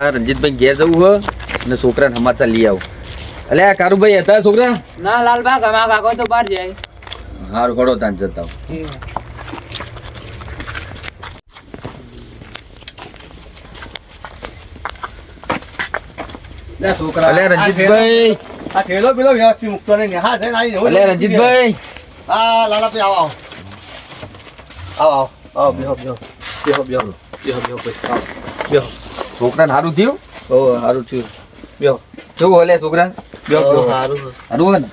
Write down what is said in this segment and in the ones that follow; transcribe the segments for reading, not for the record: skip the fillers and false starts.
રંજીતભાઈ ઘેર જવું હો અને છોકરાને સમાચાર લઈ આવું. અલે આ કારુભાઈ હતા છોકરા? ના લાલબા કમા કાકો તો બહાર જાય. હારું ઘડો તાન જતા છોકરા. અલે રંજીતભાઈ, આ થેલો પેલો વ્યવસ્થિત મૂકતો નહીં. હા છે ને અલે રંજીતભાઈ, હા લાલાભાઈ આવો આવો આવો બેહો બેહો બેહો બેહો બેહો બેહો આવો બેહો. છોકરાને સારું થયું? ઓ સારું થયું. બેહો કેવું હલે છોકરા? બેહો બેહો. સારું હોય ને?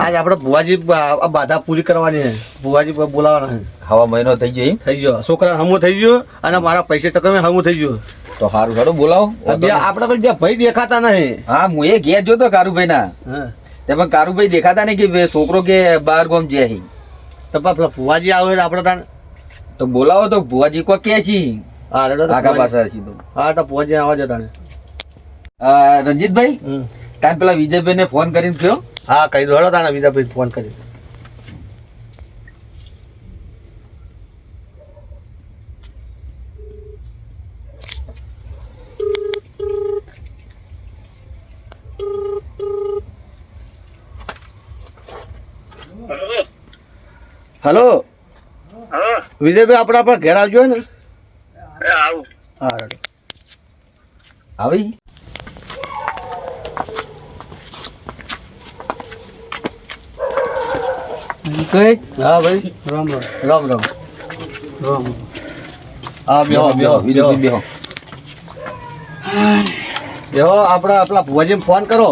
આજ આપણે ભુવાજી આ બાધા પૂરી કરવાની છે. ભુવાજી બોલાવવાના છે. હવા મહિનો થઈ ગયો એમ? થઈ ગયો. છોકરા હમું થઈ ગયો અને મારા પૈસા ટકા હમું થઈ ગયો. તો સારું સારું બોલાવો. આપણે કોઈ બે ભાઈ દેખાતા નહીં. હા હું એ ઘેર જોતો કારુભાઈ ના, હા તેમાં કારુભાઈ દેખાતા નહીં કે છોકરો કે બાર ગામ જાય. તો પેલા ભુવાજી આવે એટલે આપણે તાન તો બોલાવો તો ભુવાજી કોઈ કે છે હા રેડો તો કાકા ભુવાજી. પાસે સીધું. હા તો ભુવાજી આવવા જતા ને. રંજીતભાઈ, તાન પેલા વિજયભાઈ ને ફોન કરીને કયો. હા કહી દો હેડો તાને બીજા ભાઈ ફોન કરી. હેલો વિજયભાઈ આપણે આપણા ઘેર આવજો ને. હા રેડો. આવી હા ભાઈ રામ રામ રામ રામ રામ. હા બેહો બેહો વિજયભાઈ બેહો. બેહો. આપણે આપણા ભુવાજીને ફોન કરો.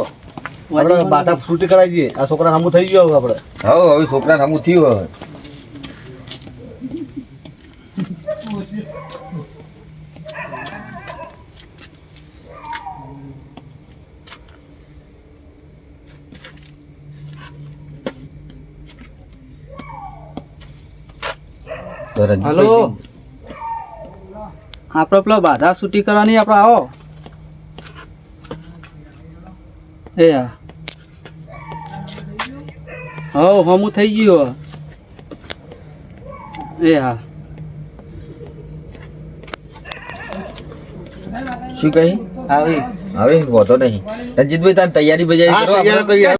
આપણે બાધા છૂટી કરાવી દઈએ. આ છોકરા હમું થઈ ગયો હવે આપણે. હવે છોકરાને હમું થયું હવે. હલો, આપણે પેલો બાધા છૂટી કરવાની આપણે આવો. એ હા હવ હમું થઈ ગયું. એ હા શું કહી આવી હવે વાંધો નહીં. રંજીતભાઈ તાર તૈયારી બજારી હા, કરો તૈયાર આપણે. કરીએ.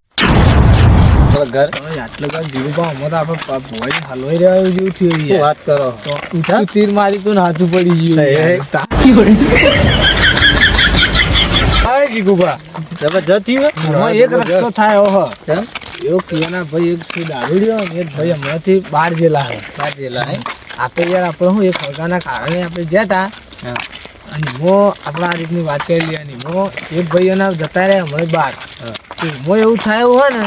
ઘર આટલે કાંઈ જીરુબા અમે તો આપણે ભોવાઈ હલવાઈ રહ્યા જેવું થયું યાર. વાત કરો. તો ઊંચું તીર મારી તો હાથું પડી ગયું. હા જીગુભા જબરજસ્ત થયું. આમાં એક રસ્તો થાય ઓહો. એવો કહેવાના ભાઈ એક છે દારૂડિયો ને એક ભાઈ હમણાંથી બહાર જેલા હે. આપણે યાર આપણે શું એક હગાના કારણે આપણે ગયા તા અને મો આપણા આ રીતની વાત કરી લેવાની. મો એક ભાઈ એના જતા રહ્યા હમણાં બહાર. મો એવું થાય એવું હોય ને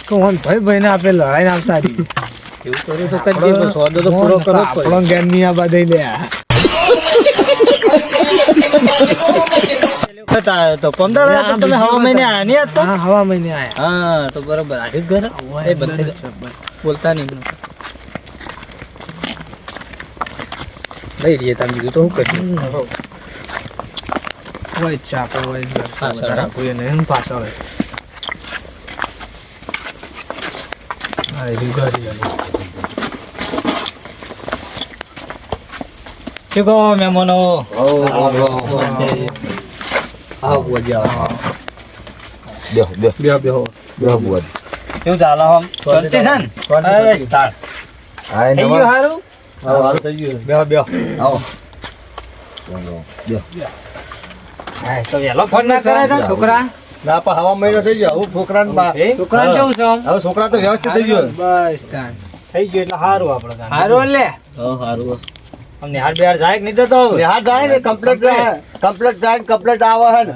કે હું ભાઈ ને આપણે લડાઈને આવતા રહીએ. એવું કર્યું તો કરજે, પણ સોદો તો પૂરો કરવો જ પડે. આપણો જ્ઞાનની આ બધા લ્યા. તો 15 તમે હવા મહિને આયા નહીં આજ તો? હા હવા મહિને આયા. હા તો બરોબર. આખી જ ઘર એ બંધ બોલતા નહીં. લઈ રહીએ તમે બીજું તો શું કરીએ. હોય ઈચ્છા આપણે હોય પાછળ રાખવું એને એમ પાછળ હોય. હા એ ઘરી જાય. શું કહો મહેમાનો? હા ભુવાજી આવો. બેહો બેહો. કેવું ચાલે આમ? શાંતિ છે ને? એ તાળ. થઈ ગયું હારું? હા સારું થઈ ગયું. બેહો બેહો. આવો. હા તો વહેલો ફોન ના કરાય તો છોકરા. ના પણ હવા મહિનો થઈ ગયો. હવે છોકરાને છોકરા કેવું છે આમ? હવે છોકરા તો વ્યવસ્થિત થઈ ગયો. બસ તાન. થઈ ગયું એટલે સારું આપણે. હારું લે. સારું. અમને હાર બિહાર જાય કે નહીં જતો? હા જાય ને કમ્પ્લેટ જાય. કમ્પ્લેટ જાય ને કમ્પ્લેટ આવે હે ને.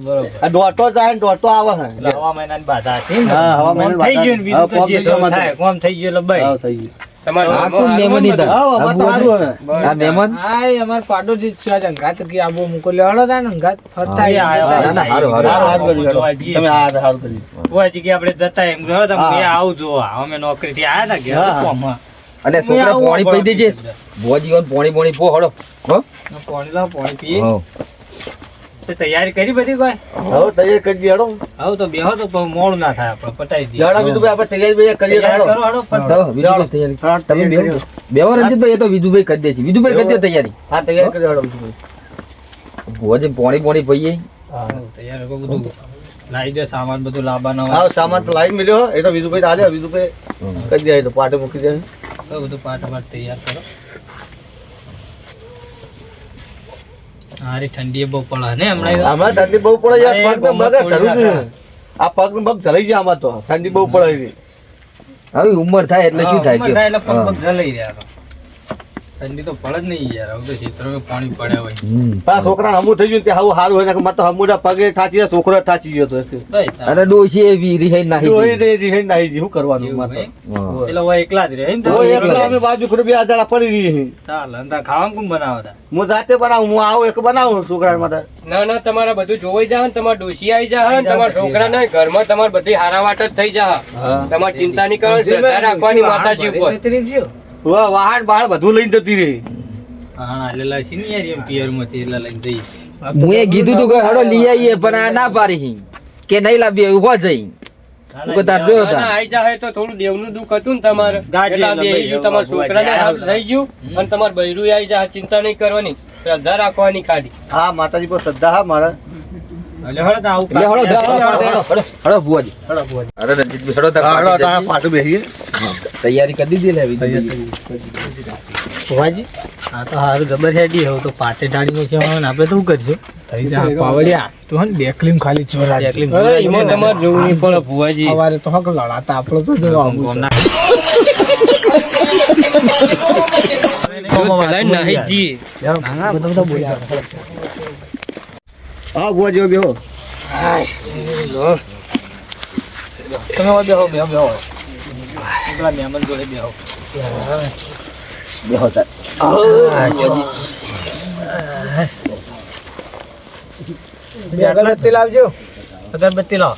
બરોબર. આ દોઢો જાય ને દોઢો આવે હે. એટલે હવા મહિનાની બાધા હતી ને? હા, હવા મહિનાની કોમ થઈ ગયું ને બાધા. બીજું તો જે હા, કોમ થઈ ગયું થાય. કોમ થઈ ગયું એટલે હા ભાઈ. થઈ ગયું. આ કોણ મહેમાન હતા? હા અમારે તો સારું હે. આ મહેમાન? હા એ અમાર પાડોશી જ છે આજ અંગાત કે આબો મૂકો લેવાડો તા ને અંગાત ફરતા હા, આયા. ના, ના, હારું, હારું. સારું કર્યું, જોવા સારું. જઈએ. તમે આ સારું કર્યું. બુઆજી કે આપણે જતા એમ કહો તમે હા. કે આવું જોવા. અમે નોકરીથી આયા તા ઘેર હા. કોમમાં. અને છોકરા પાણી પી દેજે ભોજી પાણી પાણી પો હળો હો પાણી લાવ પાણી પીએ. હો તે તૈયારી કરી બધી કોઈ હવે તૈયાર કરી દઈએ હેડો હવે તો બેહો તો મોડું ના થાય આપણે પટાઈ દઈએ હેડો બીજુભાઈ આપણે તૈયારી કરીએ હેડો કરો હેડો ફટ. તો વિજુભાઈ તૈયારી હા, તમે તૈયારી બેહો રંજીતભાઈ, એ તો વિજુભાઈ કરી દેશે. વિજુભાઈ કરી દે તૈયારી. હા તૈયાર કરી હેડો બીજુભાઈ ભુવાજી પોણી પહીએ. તૈયાર કરો બધું લાવી દે સામાન બધું લાવવાનો હા સામાન તો લાઈન મળ્યો એ તો બીજુભાઈ હાલે બીજુભાઈ કરી દે તો પાટે મૂકી દે બધું પાટ તૈયાર કરો. હારી ઠંડી બહુ પડે ને હમણાં આમાં ઠંડી બહુ પડે યાર પગ ને બગ ધરું છે આ પગ ને બગ જલાઈ ગયા આમાં તો ઠંડી બહુ પડે છે હવે ઉંમર થાય એટલે શું થાય ઉંમર કયો? થાય એટલે પગ પગ જલાઈ રહ્યા તો. ઠંડી તો પડે જ નહીં યાર હવે તો ખેતરોમાં પાણી પડે હોય હમ. આ છોકરાને હમું થઈ ગયું તે હાવ સારું હોય ને મત હમુડા પગે થાચી જાય છોકરો થાચી ગયો તો બસ તાર. અને ડોશી એવી રિહાઈ નાહી ઓય ગઈ. દે રીહેન નાહી જી શું કરવાનું એવું માતો હોય? હા. પેલો હોય એકલા જ રહે ને તો ઓય એકલા અમે બાજુ ખરે બે આદાડા પડી રહી છે ચાલે અને તાર ખાવાનું કોણ બનાવતા હું જાતે બનાવું હું આવું એક બનાવું છોકરા માટે ના તમારે બધું જોવાઈ જાય ને તમારે ડોશી આવી જાય ને તમારા છોકરા ના ઘરમાં તમારે બધી હારાવાટ જ થઈ જાય તમારે ચિંતા નહીં કરવાની શ્રદ્ધા રાખવાની માતાજી ઉપર વાહ વાહન બાળ બધું લઈને જતી રહી હા આલેલા છે ને યાર એમ પિયરમાંથી એટલે લઈને જઈએ હું એ કીધું તું કે હળો લઈ આવીએ પણ આ ના પાડી કે નહીં લાવીએ ઉભા જઈ તું કે તાર જોયો ના, તાર. આઈ જાય તો થોડું દેવનું દુઃખ હતું ને તમારે ગાડી એટલે આ એટલે બેહી ગયું, તમારા છોકરાને હાથ થઈ ગયું અને તમારે બૈરું આવી જાય ચિંતા નહીં કરવાની શ્રદ્ધા રાખવાની ખાલી હા માતાજી પર શ્રદ્ધા હા મારા એટલે હળો તો આવું લે હળો કામ હળો ભુવાજી. હળો ભુવાજી. અરે રણજીતભાઈ હળો તાર હળો પાટે તારા જઈએ. પાટું બેસીએ તૈયારી કરી દીધી લે વિજુભાઈ. ભુવાજી હા તો હારું જબર હેડી હવે તો પાટે ટાળીમાં છે હવે આપણે તો શું કરશું થઈ જા પાવડિયા તું હે ને ડેકલીમ ખાલી ચોરા ડેકલીમ અરે એમાં તમારે જોવું નહીં પડે ભુવાજી સવારે તો હક લડાતા આપણો તો જવા આવું છે. જો પેલા નાહી જ જઈએ. હા ભુવાજી બેહો તમે હવે બેહો પેલા મહેમાન જોડે બેહો બેહો તાર. બે અગરબત્તી લાવજો અગરબત્તી લાવો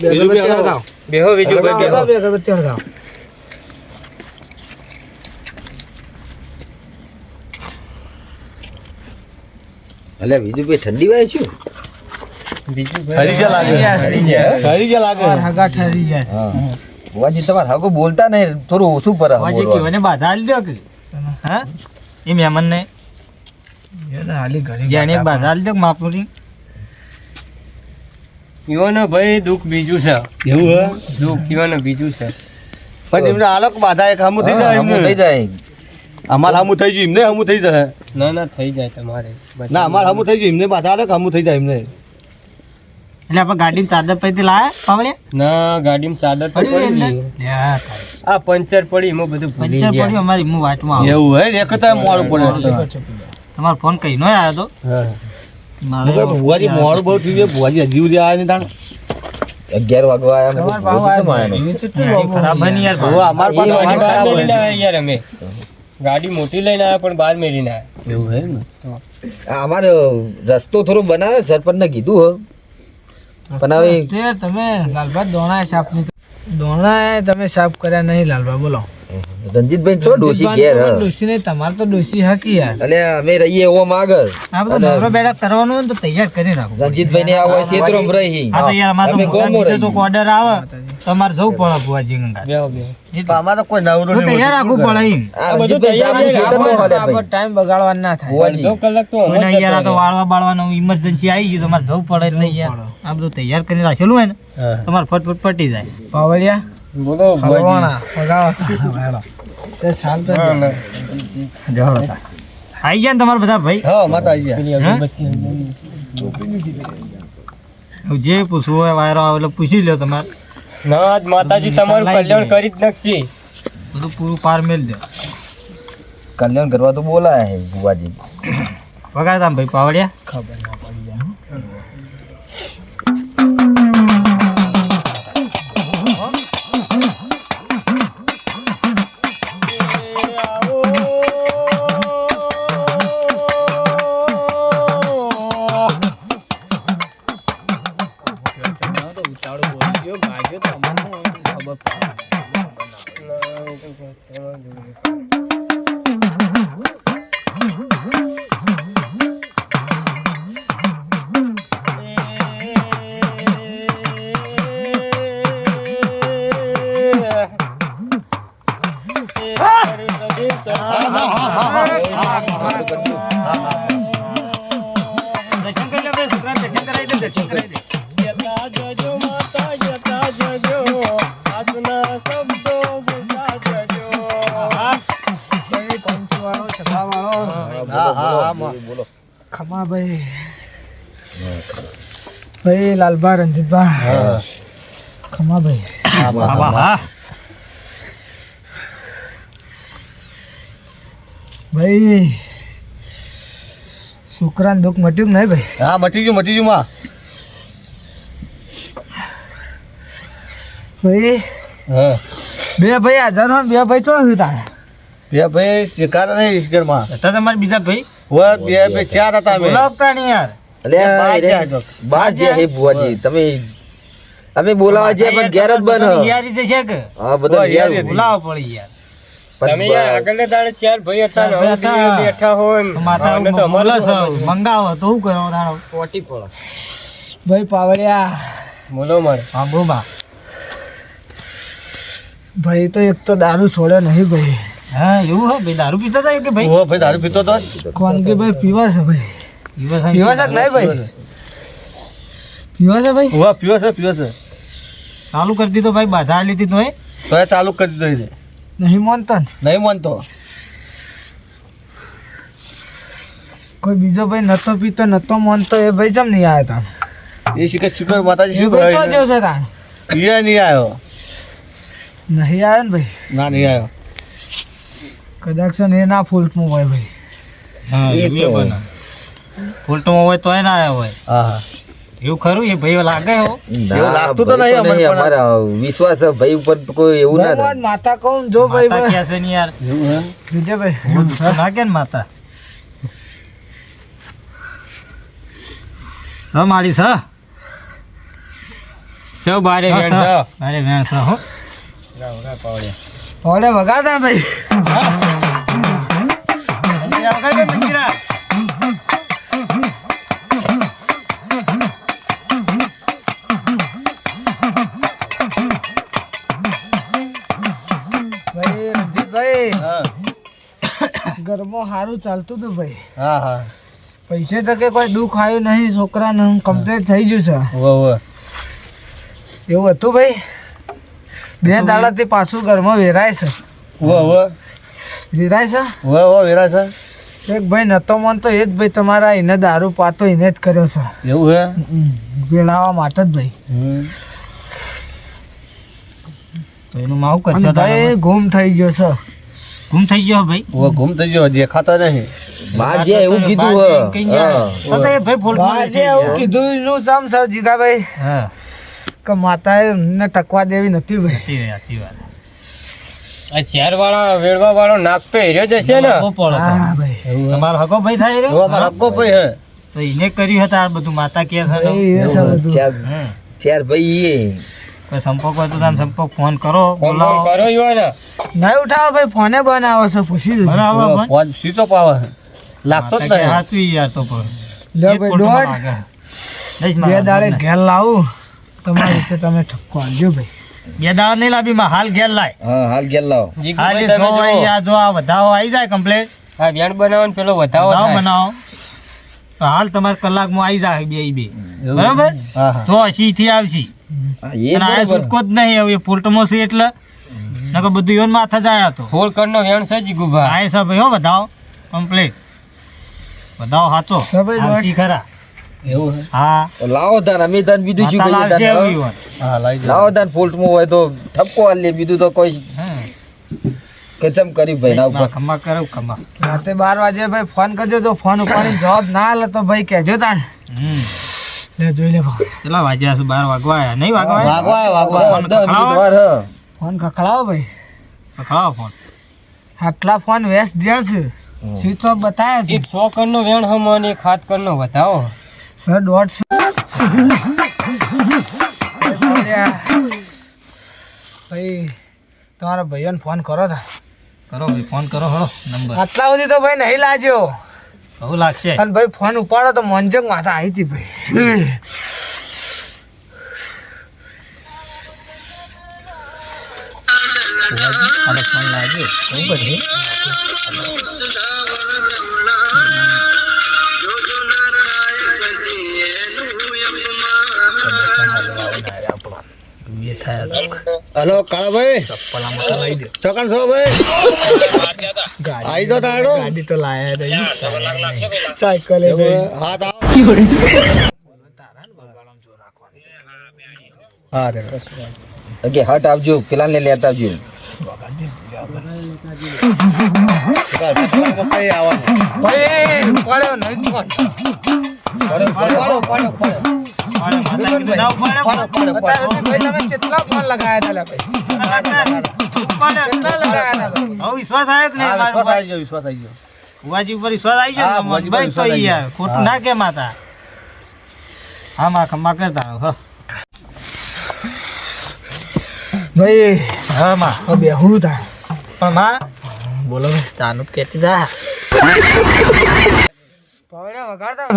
બે અગરબત્તી હળગાવો. બેહો વિજુભાઈ બેહો હળગાવો, બે અગરબત્તી હળગાવો. અલે વિજુભાઈ ઠંડી વાય શું? હરી ગયા લાગે હરી ગયા લાગે મારા હગા ઠરી ગયા છે. હા. ભુવાજી તમારે હાગો બોલતા નહીં થોડું ઓછું પર ભુવાજી કેવાને બાધા આલી દો કે હા એ મહેમાનને એને હાલી ઘણી જેને બાધા બાધા આલી દો કે માપુરી ઈવોને ભાઈ દુઃખ બીજું છે એવું હે દુઃખ ઈવોને બીજું છે પણ એમને આલોક બાધા એક હમું થઈ જાય હમું થઈ એમને જાય. અમાર હમું થઈ ગયું એમને હમું થઈ જાય ના થઈ જાય તમારે ના અમાર હમું થઈ ગયું એમને બાધા આલોક હમું થઈ જાય એમને એટલે આપણે ગાડીમાં ચાદર પૈથી લાયા પાવળે ના ગાડીમાં ચાદર તો પડી ગઈ. આ પંચર પડી એમાં બધું ભૂલી પંચર ગયા પડ્યું અમારી હું વાટમાં આવું એવું હે એક તો મોડું પડે તમારો ફોન કઈ નો આવ્યો તો મારે ભુવાજી મોડું બહુ થયું છે ભુવાજી હજી સુધી આવ્યા નહીં તાણ 11 વાગવા આયા. તમારા ભાવ બધું કેમ આયા? આયા? એવું કેટલું ગાડી લોબો ખરાબ બની યાર હવે અમાર પાસે ગાડી વાહન બહાર ખરાબ મેલીને હોય. આવ્યા યાર અમે ગાડી મોટી લઈને આવ્યા પણ બહાર મેલીને આવ્યા એવું હે ને આ અમારે રસ્તો થોડો બનાવે સરપંચને કીધું હો પણ હવે તે તમે લાલબા દોણા સાફ નહીં દોણા તમે સાફ કર્યા નહીં લાલબા બોલો રણજીતભાઈ છો ડોશી ઘેર હ. ડોશી નહીં તમારે તો ડોશી હકી યાર એટલે અમે રહીએ ઓમ આગળ આ બધું નવરો બેડા કરવાનું હોય ને તો તૈયાર કરી રાખો રણજીતભાઈ ને આવો ક્ષેત્રમાં રહી આ તો યાર અમારે અમે તો ગોમો મોટા બીજો રહી. તો ઓર્ડર આવે તો અમારે જવું પડે ભુવાજી ગંગા બેહો બેહો પણ અમારે કોઈ નવરું હું નહીં તૈયાર રાખવું પડે એમ આ રણજીતભાઈ સામે ક્ષેત્રમાં હાલે ભાઈ. ટાઈમ બગાડવા ના થાય ભુવાજી. અડધો કલાક તો અમે કોઈને જ યાર આ તો જતા વાળવા બાળવાનું ઇમરજન્સી આવી ગયું તમારે જવું પડે એટલે યાર આ બધું તૈયાર કરી રાખેલું હોય ને તમારે ફટફટ પટી જાય પાવડિયા રહ્યા. બોલો હલવાણા વગાડો તે સાલ તો આવી ગયા ને તમારા બધા ભાઈ હા માતા આવી ગયા હવે જે પૂછવું હોય વાયરો આવે એટલે પૂછી લો તમારે ના આજ માતાજી તમારું કલ્યાણ કરી જ નાખશે બધું પૂરું પાર મેળ દે કલ્યાણ કરવા તો બોલાય હે ભુવાજી. વગાડતા ભાઈ પાવડિયા ખબર ના પડી જાય દર્શન કરી લે ભાઈ, છોકરાને દર્શન કરાવી દે, દર્શન કરાવી દે. ભાઈ પંચવાળો છકડાવાળો બોલો ખમા ભાઈ ભાઈ લાલભા રંજીતભા ખમા ભાઈ હા ભાઈ છોકરાને દુઃખ મટ્યું કે નહીં ભાઈ? હા મટી ગયું માં ભાઈ હા બે ભાઈ હાજર હોય ને બે ભાઈ ચો હતા બે ભાઈ શિકાર નહીં શિકારમાં હતા તમારે બીજા ભાઈ? હોય બે ચાર હતા અમે બોલાવતા નહીં યાર. બાર જ્યાં હે બુઆજી તમે અમે બોલાવા જ્યાં પણ ઘેર જ બન યારી જશે કે હા બધા ઓય, યાર, ઘેર બોલાવવા પડી યાર. તમે યાર આગળના દાડે ચાર ભાઈ હતા ને હવે હતા. બે બેઠા હોય ને. તો માથા એટલે તો અમારે બોલે છે, મંગાવો તો શું કરો તારો? ભાઈ પાવડિયા બોલો મારે સાંભળું ભાઈ તો એક તો દારૂ છોડે નહીં ભાઈ. હા એવું હે ભાઈ? દારૂ પીતો હતા કે ભાઈ? હોય ભાઈ દારૂ પીતો તો કોણ કે ભાઈ પીવા છે ભાઈ? દિવસ પીવા છે કે નહીં ભાઈ? પીવા છે ભાઈ? હોય પીવો છે ચાલુ કરી દીધો ભાઈ, બાધા લીધી તો તો એ ચાલુ કરી દીધો છે. નહીં માનતો ને? નહીં માનતો કોઈ બીજો ભાઈ નતો પીતો નતો માનતો એ ભાઈ ચમ નહીં આવ્યા તા? એ શિકાર માતાજી એ ભાઈ ચો જેવો છે તાણ? એ નહીં આવ્યો નહીં આવ્યો ને ભાઈ? ના નહીં આવ્યો કદાચ છે ને એ ના ફૂલમાં હોય ભાઈ. હા એવું બને. ફૂલટમાં હોય તોય ના આવ્યો હોય હા હા એવું ખરું? એ ભાઈ લાગે હો. એવું લાગતું તો નહીં અમને પણ. અમારા વિશ્વાસ છે ભાઈ ઉપર કોઈ એવું ના ભાઈ થાય મારી માતા કહું જો ભાઈ માતા ભાઈ ક્યાં છે ને યાર? એવું હે? બીજે ભાઈ એવું દુઃખ ના કે ને માતા? સ મારી સ સૌ બારે વેણ છે. અરે વેણ સ હો. ઓલે વગાડતા ભાઈ. ભાઈ રણજીતભાઈ હા ઘરમાં સારું ચાલતું હતું ભાઈ. હા હા પૈસે તો કે કોઈ દુઃખ આવ્યું નહીં, છોકરાને કમ્પ્લીટ થઈ ગયું છે હોય એવું હતું ભાઈ. બે દાડાથી પાછું ઘરમાં વેરાય છે હોય વેરાય છે. વેરા છે એક ભાઈ નતો માનતો એ જ ભાઈ તમારા એને દારૂ પાતો એને જ કર્યો છે એવું હે વેળાવા માટે જ ભાઈ. તો એનું માવું અને કરશો ભાઈ ગુમ થઈ ગયો છે. ગુમ થઈ ગયો ભાઈ. હોય ગુમ થઈ ગયો દેખાતો નહીં બાર જ્યાં એવું કીધું બહાર હ જઈને કઈ ગયા. તો તો એ ભાઈ ફૂલટમાં ભાઈ બેસી એવું ગયા. કીધું એનું ચમ છે જીગાભાઈ હા કે માતાએ એમને ટકવા દેવી નથી ભાઈ. સાચી વાત. આ ચાર વાળા વેળવા વાળો નાક તો હેર્યો જ હશે ને. બહુ પડો હતો. હા ભાઈ તમારો હગો ભાઈ થાય એવું રહ્યો? અમારા અબ્બો ભાઈ હે તો એને કર્યું હતા આ બધું માતા કે છે ને? ભાઈ, એ છે બધું. હમ. ચાર ભાઈ એ કોઈ સંપર્ક હોય તો તમે સંપર્ક ફોન કરો, ફોન બોલાવો. કરો યો ને. નહીં ઉઠાવો ભાઈ, ફોને બનાવો છે પૂછી દઉં. બરાબર હોય, ફોન? ફોન સીધો પાવે લાગતો જ માતા કે નહીં હાચું યાર તો પણ. લે એ જ ભાઈ ફોટોમાં દોઢ લાગે. લઈશ બે મારા દાડે બાપને. ઘેર લાવું તમારી રીતે તમે ઠપકો આલજો ભાઈ. બે દાડા નહીં લાવી માં હાલ ઘેર લાય. હા હાલ ઘેર લાવો હાલ જીગુભાઈ એ તમે જો જુઓ. આ જો આ વધાવો આવી જાય કમ્પ્લેટ આ વેણ બનાવવાનો પેલો વધાવો થાય. બનાવો તો હાલ તમારે કલાકમાં આવી જાય બે એવું? બરાબર હા હા તો 80 થી આવશે હા, એ અને આ બરાબર છૂટકો જ નહીં હવે ફૂલટમાં છે એટલે નકર બધું યોન માથા જાય હતો ફૂલ કરનો વેણ છે જીગુભાઈ. આ સબ હો વધાવો કમ્પ્લીટ વધાવો સાચો સભાઈ દોઢ. આવશે ખરા એવું હે હા તો લાવો તાન અમે તાન બીજું શું માતા કહીએ લાવશે તાન, એવું ઈવન. હા લાવી લાવો તાન ફોલ્ટમાં હોય તો ઠપકો હાલ લે બીજું તો કોઈ હમ. કચમ કરી ભાઈ ના ઉપર ખમા કરો ખમા રાતે 12 વાગે ભાઈ ફોન કરજો, તો ફોન ઉપાડીને જવાબ ના આલે તો ભાઈ કહેજો તાણ. હમ લે જોઈ લે ભાઈ. કેટલા વાગ્યા છે? 12 વાગવા આયા નહીં વાગવા આયા? વાગવા ફોન 10 મિનિટ ખખડાવો. વાર હ. ફોન ખખડાવો ભાઈ. ખખડાવો ફોન. આટલા ફોન વેસ્ટ જ્યાં છે સ્વિચ ઓફ બતાવે છે એક 100 કરનો વેણ હમ અને એક 7 કરનો વધાવો. સર દોઢ છે. ભાઈ તમારા ભાઈઓને ફોન કરો તા. કરો ભાઈ ફોન કરો હળો નંબર આટલા સુધી તો ભાઈ નહીં લાગ્યો બહુ લાગશે. અને ભાઈ ફોન ઉપાડો તો મોંજક માથા આવી હતી ભાઈ. આને ફોન લાગ્યો એવું બધું બે થાય તો હલો કાળાભાઈ ચપ્પલ આમાં તો લાવી દો ચોકન છો ભાઈ આઈ દો તાડો ગાડી તો લાયા દઈ સાયકલ એ ભાઈ હા તો હા રે કે હટ આવજો પેલા ને લેતા આવજો કઈ આવવાનું ભાઈ પડ્યો નહીં કોણ તમે કેટલા ફોન લગાયા હતા ભાઈ વિશ્વાસ આવ્યો કે નહીં વિશ્વાસ આવી ગયો વિશ્વાસ આવી ગયો ભુવાજી ઉપર વિશ્વાસ આવી ગયો હા, ને? ભુવાજી ભાઈ ઉપર તો વિશ્વાસ યાર ખોટું ના કે માતા હા માં ખમ્મા કરતા હો ભાઈ હા માં બેહું થાય પણ માં બોલો ચાનું કેતી જા પવડે વગાડતા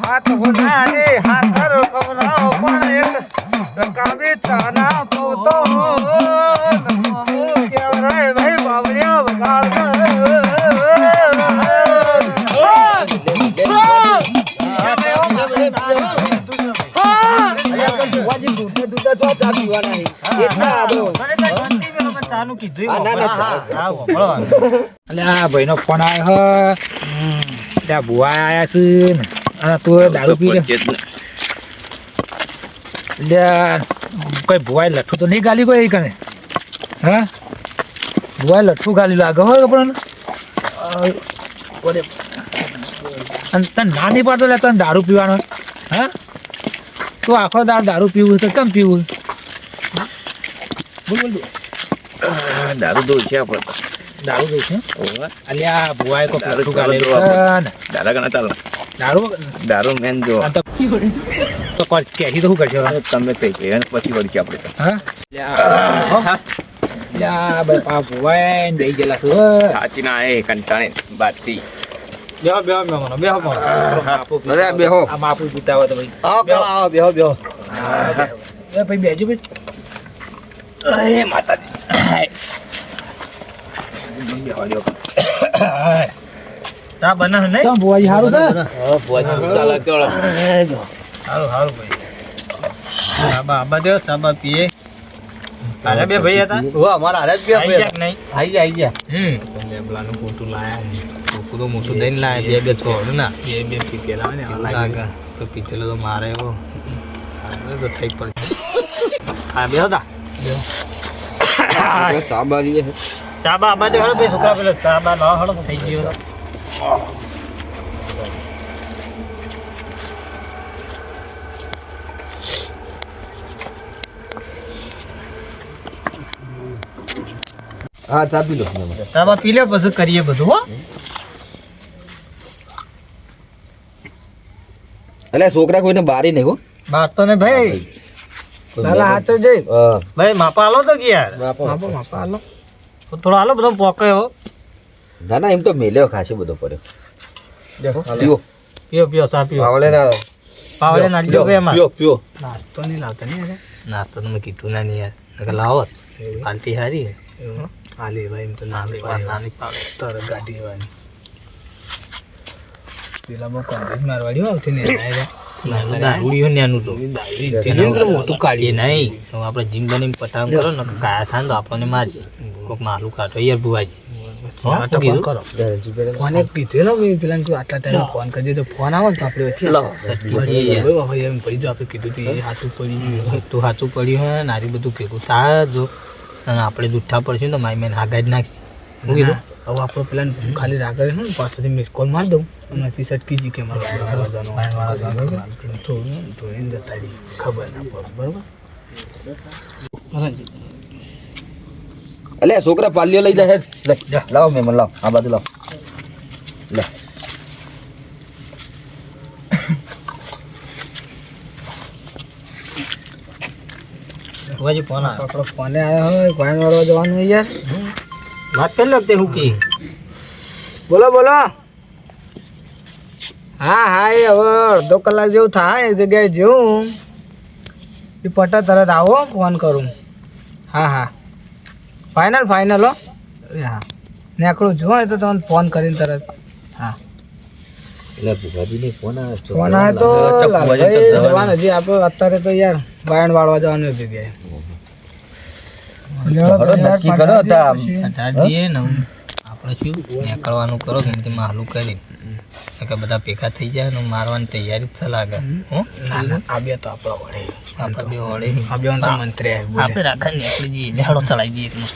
હાથ હોનાને હાથ કમલાઓ પણ એક રકાબી ચાના પોતો કેવરાય ભાઈ બાવળિયા વગાડ ભાઈ નો ફોન આવ્યો ત્યાં ભુવા આયા છે ને અને તું દારૂ પી લે કોઈ ભુવાય લઠ્ઠું તો નહીં ગાલી કોઈ કને હા ભુવાય લઠ્ઠું ગાલી લાગે હોય પણ અને તને ના નહીં પાડતો લે તને દારૂ પીવાનો હા તું આખો દારૂ પીવું તો કેમ પીવું બોલ બોલ દારૂ દો છે આપણે દારૂ દઉં છે અલ્યા ભુવાએ કોઈ લઠ્ઠું ગાલેલું છે ને દાદા ગણા ચાલો દારૂ મેન જો તો કેસી તો શું કરશે હવે? તમે કઈ કે પછી વળશે આપણે તો હા લ્યા બાપા ભુવાએ દઈ ગયેલા છું સાચી ના એ કંટાણે બાટતી બેહો બેહો મેમનો બેહો અરે બેહો આ માપુ પીતા હોય તો ભાઈ આવો કાળા આવો બેહો બેહો એ ભાઈ બેજો ભાઈ એ માતાજી ચા બના નહીં તો ભુવાજી સારું છે સારું સારું ભાઈ ચાબા આબા દો ચાબા પીએ તારે બે ભાઈ હતા ઓ અમારા હારે જ બે આઈ ગયા કે નહીં આઈ ગયા લેબલાનું મોટું લાયા મોટું તો મોટું દઈને લાયા બે છોડ ના બે પીતેલા ને લાગે તો પીતેલો તો મારે એવો તો થઈ પડશે હા બે હતા સાબારી ચાબા આબા દે હળો ભાઈ છોકરા પેલો ચાબા લો હળો થઈ ગયો હા ચા પી લો ચાબા પી લે પછી કરીએ બધું હો એટલે છોકરા કોઈને બારી નહીં હો બાર તો ને ભાઈ લાલા હાથ જઈ ભાઈ માપા આલો તો કે યાર માપા હાલો થોડો આલો બધો પોકે હો ના ના એમ તો મેલ્યો ખાશે બધો પડ્યો દેખો પીવો પીઓ પીઓ ચા પીઓ પાવલે ના પાવડે ના લ્યો ભાઈ અમાર પીવો નાસ્તો નહીં લાવતા નહીં અરે નાસ્તો તો મેં કીધું ના નહીં યાર નકર લાવો પાલટી હારી હાલી ભાઈ એમ તો નાની પાડે તર ગાડી લેવાની પેલા બહુ કોંગ્રેસ મારવાડી આવતી ને દારૂડિયો ન્યાનું તો તેનું મોટું કાઢીએ નહીં હવે આપણે જીમ બની પટાંગ કરો ને ગાયા થાય ને તો આપણને મારશે કોઈક માલું કાઢો યાર બુવાજી કરો ફોન એક કીધેલો પેલા આટલા ટાઈમ ફોન કરજે તો ફોન આવે ને તો આપણે એમ પડી જો આપણે કીધું તું એ હાથું પડી તું સાચું પડ્યું હોય ને આરી બધું ભેગું થાય જો અને આપણે જુઠ્ઠા પડશે ને તો મારી મેન હાગા જ નાખશે હું કીધું હવે આપણો પ્લાન ખાલી રાખે છે ને પાછળથી મિસ કોલ મારી દઉં અને ટી-શર્ટ કીધી કે મારે થોડી જતા રહી ખબર ના પડે બરોબર એટલે છોકરા પાલ્યો લઈ જાય લે લાવો મેમન લાવ આ બાજુ લાવ લે બુવાજી ફોન આવ્યો આપણો ફોને આવ્યો હોય કોઈન વાળવા જવાનું હોય યાર વાત કરી લો તે હું કી બોલો બોલો હા હા એ હવે અડધો કલાક જેવું થાય એક જગ્યાએ જેવું એ પટા તરત આવો ફોન કરું હા હા ફાઇનલ હો હા નીકળું જો તો તમને ફોન કરીને તરત હા ફોન આવે તો લાલભાઈ જવાનું હજી આપણે અત્યારે તો યાર બાયણ વાળવા જવાનું હતું કે નક્કી કરો તા દાદીએ ને આપણે શું નીકળવાનું કરો કે એમ માલું કરી કે બધા ભેગા થઈ જાય ને મારવાની તૈયારી જ લાગે હો આ બે તો આપણો વડે આપણે બે વળે આ બે તો મંત્રી આપણે રાખા નીકળી જઈએ લેહડો ચલાવી દઈએ એકનો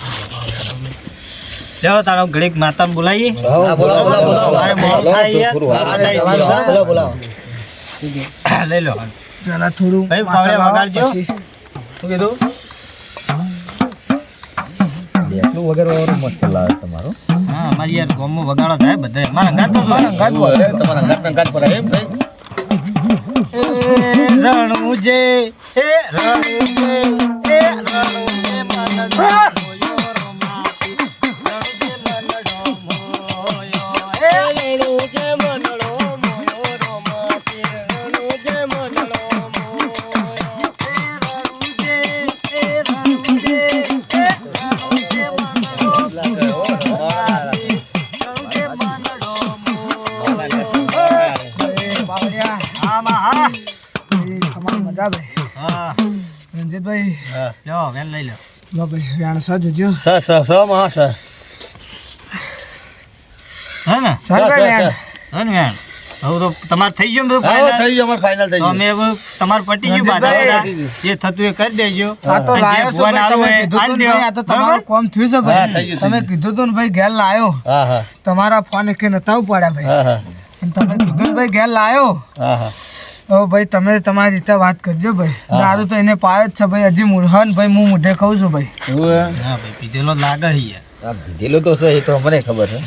લેવો તારો ઘડીક માતાને બોલાવીએ મારે મોડું થાય યાર. બોલાવો લઈ લો પેલા થોડું ભાઈ પાવડે વગાડજો. પછી શું કીધું હા અમારી યાર ગામમાં વગાડો થાય બધા અમારા અંગાત તો રણુજે હે રણુજે હે રણુજે મનડો મોયો રોમાતી રણુજે મનડો મોયો હે રણુજે મનડો મોયો રોમાતી રણુજે મનડો મોયો હે રણુજે હે રણુજે હે રણુજે મનડો મોયો રોમાતી રણુજે મનડો મોયો બાવળિયા આમાં હા તમારી મજા ભાઈ હા રંજીતભાઈ લો વેન લઈ લો લો ભાઈ વ્યાણ સજજો હે ને સરભાઈ વ્યાણ હે ને વેન હવે તો તમારે થઈ ગયું બધું ફાઇનલ તો અમે હવે તમારે પટી ગયું બાધા જે થતું એ કરી દેજો આ તો અને જે લાયો છો ભુવન ભાઈ, આલું તમે હોય કીધું તું ને ભાઈ, આ તો તમારું કામ થયું છે ભાઈ તમે કીધું તું ને ભાઈ ઘેર લાયો તમારા ફોન કે નતા ઉપાડ્યા ભાઈ અને તમે કીધું ને ભાઈ ઘેર લાયો હવે ભાઈ તમે તમારી રીતે વાત કરજો ભાઈ દારૂ તો એને પાયો જ છે ભાઈ હજી મુરહન ભાઈ હું મોઢે ખાઉં છું ભાઈ હા ભાઈ પીધેલો લાગે છે યાર કીધેલું તો છે એ તો મને ખબર છે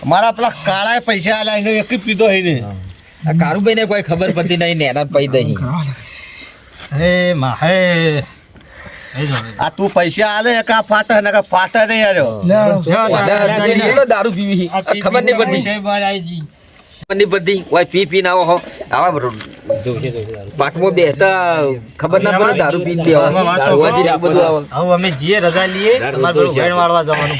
મારા પેલા કાળા પૈસા આલ્યા એને એક પીધો હઈ આ કારુભાઈ ને કોઈ ખબર પડતી નહીં નેના પૈ દઈ હે માં હે એ જો આ તું પૈસા આલે એક આ ફાટે ને ફાટે નહીં આલ્યો દારૂ પીવી ખબર નહીં પડતી છે બાર આઈજી ખબર નહીં પડતી ઓય પી આવો હો આવા પાટમાં બેસતા ખબર ના પડે દારૂ પી દેવા બધું આવે હવે અમે જીએ રજા લઈએ તમારે પેલું વેણ વાળવા જવાનું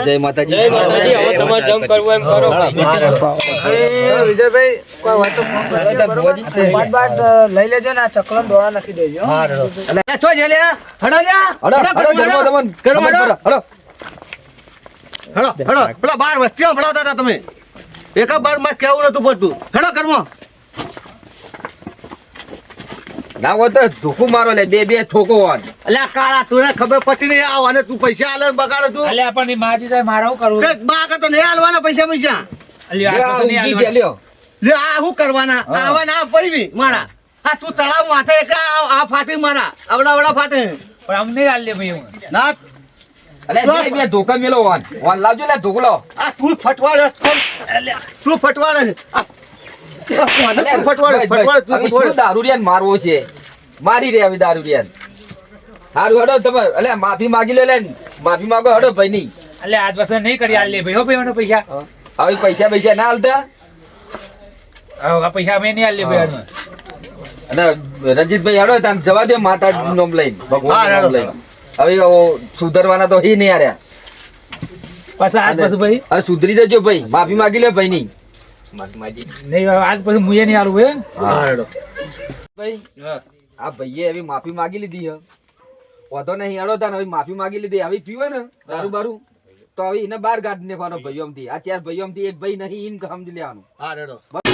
જય માતાજી જય માતાજી હવે તમારે જમ કરવું એમ કરો ભાઈ વિજયભાઈ કોઈ વાત તો ફોન કરજો બરોબર બાટ બાટ લઈ લેજો ને આ ચકલો દોડા નાખી દેજો છો જે લે હડો લે હડો હડો પેલા બાર વસ્તીઓ ભણાવતા હતા તમે એક બાર માં કેવું નતું પડતું હડો કર્મ ના હોય તો ધોકું મારો લે બે ઠોકો હોત અલ્યા કાળા તું ખબર પટી નહીં આવ અને તું પૈસા આલે બગાડો તું અલે આપણને માજી જાય મારે શું કરવું કે બા કે તો નહીં આલવાના પૈસા પૈસા લે આ શું કરવાના આવાના આ પૈવી મારા આ તું તળાવ માથે એક આ ફાટી મારા આવડા ફાટે પણ અમને હાલ લે ભાઈ ના અલે બે ધોકા મેલો વાન લાવજો લે ધોકલો આ તું ફટવાડે તું ફટવાડે દારૂડિયાન મારવો છે મારી રે હવે દારૂડિયાન હારું હડો તમે અલે માફી માગી લે માફી માંગો હડો ભાઈ ની અલે આજ વસન નહીં કરી હાલ લે ભાઈ હો ભાઈ પૈસા હવે પૈસા ના હાલતા હવે પૈસા અમે નહીં હાલ લે ભાઈ અને રંજીતભાઈ હડો તને જવા દે માતાજી નામ લઈને ભગવાન નામ લઈને હવે સુધરવાના તો હી નહીં આર્યા પાછા આજ પાછું ભાઈ હવે સુધરી જજો ભાઈ માફી માગી લે ભાઈ ની નહીં આજ પછી મુએ નહીં હાલું ભાઈ ભાઈ આ ભાઈએ હવે માફી માગી લીધી હે વાંધો નહીં હેડો તાને હવે માફી માગી લીધી હવે પીવે ને દારૂ બારૂ તો હવે એને બહાર કાઢી નાખવાનો ભાઈઓમાંથી આ ચાર ભાઈઓમાંથી એક ભાઈ નહીં એમ સમજી લેવાનું